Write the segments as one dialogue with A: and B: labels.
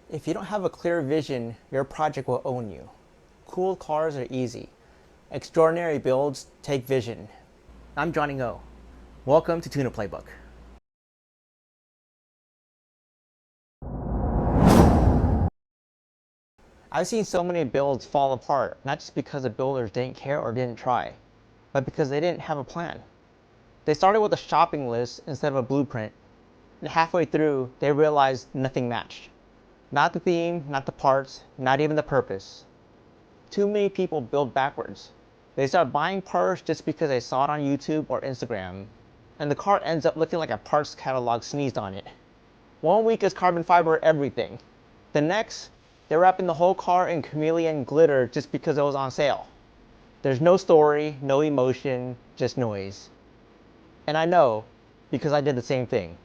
A: If you don't have a clear vision, your project will own you. Cool cars are easy. Extraordinary builds take vision. I'm Johnny Ngo. Welcome to Tuner Playbook. I've seen so many builds fall apart, not just because the builders didn't care or didn't try, but because they didn't have a plan. They started with a shopping list instead of a blueprint, and halfway through, they realized nothing matched. Not the theme, not the parts, not even the purpose. Too many people build backwards. They start buying parts just because they saw it on YouTube or Instagram, and the car ends up looking like a parts catalog sneezed on it. One week is carbon fiber everything. The next, they're wrapping the whole car in chameleon glitter just because it was on sale. There's no story, no emotion, just noise. And I know, because I did the same thing.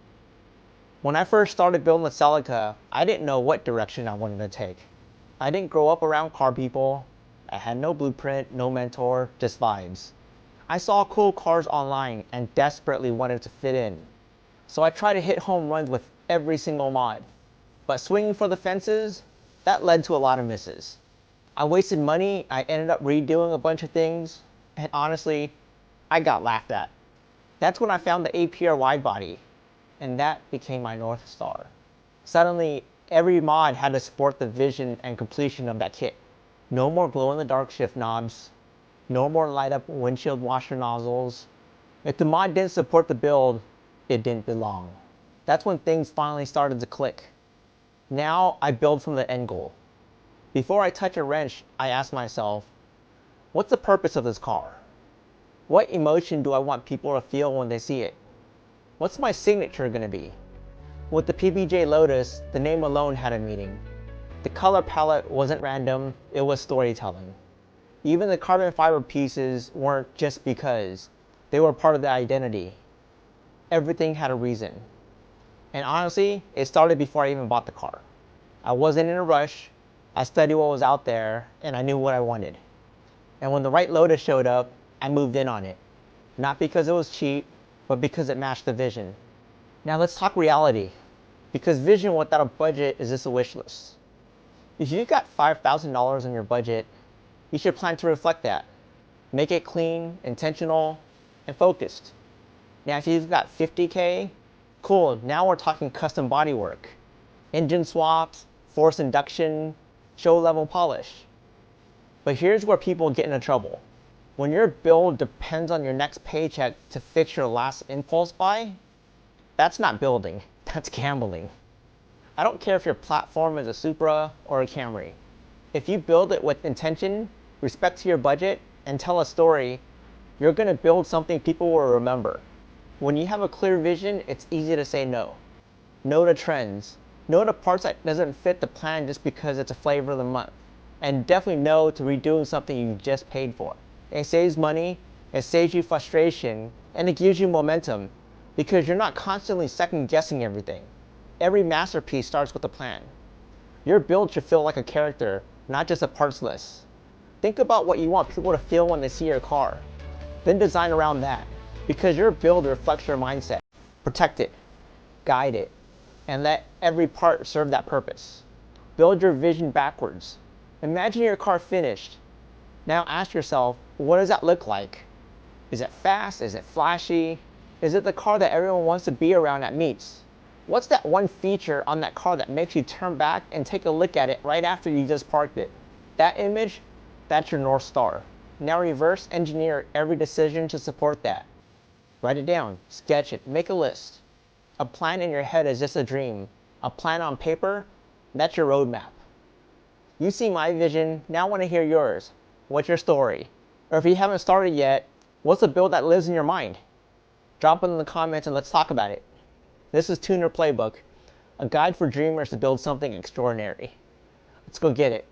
A: When I first started building the Celica, I didn't know what direction I wanted to take. I didn't grow up around car people. I had no blueprint, no mentor, just vibes. I saw cool cars online and desperately wanted to fit in. So I tried to hit home runs with every single mod. But swinging for the fences, that led to a lot of misses. I wasted money, I ended up redoing a bunch of things, and honestly, I got laughed at. That's when I found the APR wide body, and that became my North Star. Suddenly, every mod had to support the vision and completion of that kit. No more glow-in-the-dark shift knobs, no more light-up windshield washer nozzles. If the mod didn't support the build, it didn't belong. That's when things finally started to click. Now, I build from the end goal. Before I touch a wrench, I ask myself, what's the purpose of this car? What emotion do I want people to feel when they see it? What's my signature gonna be? With the PBJ Lotus, the name alone had a meaning. The color palette wasn't random, it was storytelling. Even the carbon fiber pieces weren't just because, they were part of the identity. Everything had a reason. And honestly, it started before I even bought the car. I wasn't in a rush, I studied what was out there, and I knew what I wanted. And when the right Lotus showed up, I moved in on it. Not because it was cheap, but because it matched the vision. Now let's talk reality. Because vision without a budget is just a wish list. If you've got $5,000 in your budget, you should plan to reflect that. Make it clean, intentional, and focused. Now if you've got 50K, cool, now we're talking custom bodywork. Engine swaps, force induction, show level polish. But here's where people get into trouble. When your build depends on your next paycheck to fix your last impulse buy, that's not building, that's gambling. I don't care if your platform is a Supra or a Camry. If you build it with intention, respect to your budget, and tell a story, you're gonna build something people will remember. When you have a clear vision, it's easy to say no. No to trends. No to parts that doesn't fit the plan just because it's a flavor of the month. And definitely no to redoing something you just paid for. It saves money, it saves you frustration, and it gives you momentum because you're not constantly second guessing everything. Every masterpiece starts with a plan. Your build should feel like a character, not just a parts list. Think about what you want people to feel when they see your car. Then design around that, because your build reflects your mindset. Protect it, guide it, and let every part serve that purpose. Build your vision backwards. Imagine your car finished. Now ask yourself, what does that look like? Is it fast? Is it flashy? Is it the car that everyone wants to be around at meets? What's that one feature on that car that makes you turn back and take a look at it right after you just parked it? That image, that's your North Star. Now reverse engineer every decision to support that. Write it down, sketch it, make a list. A plan in your head is just a dream. A plan on paper, that's your roadmap. You see my vision, now I want to hear yours. What's your story? Or if you haven't started yet, what's a build that lives in your mind? Drop it in the comments and let's talk about it. This is Tuner Playbook, a guide for dreamers to build something extraordinary. Let's go get it.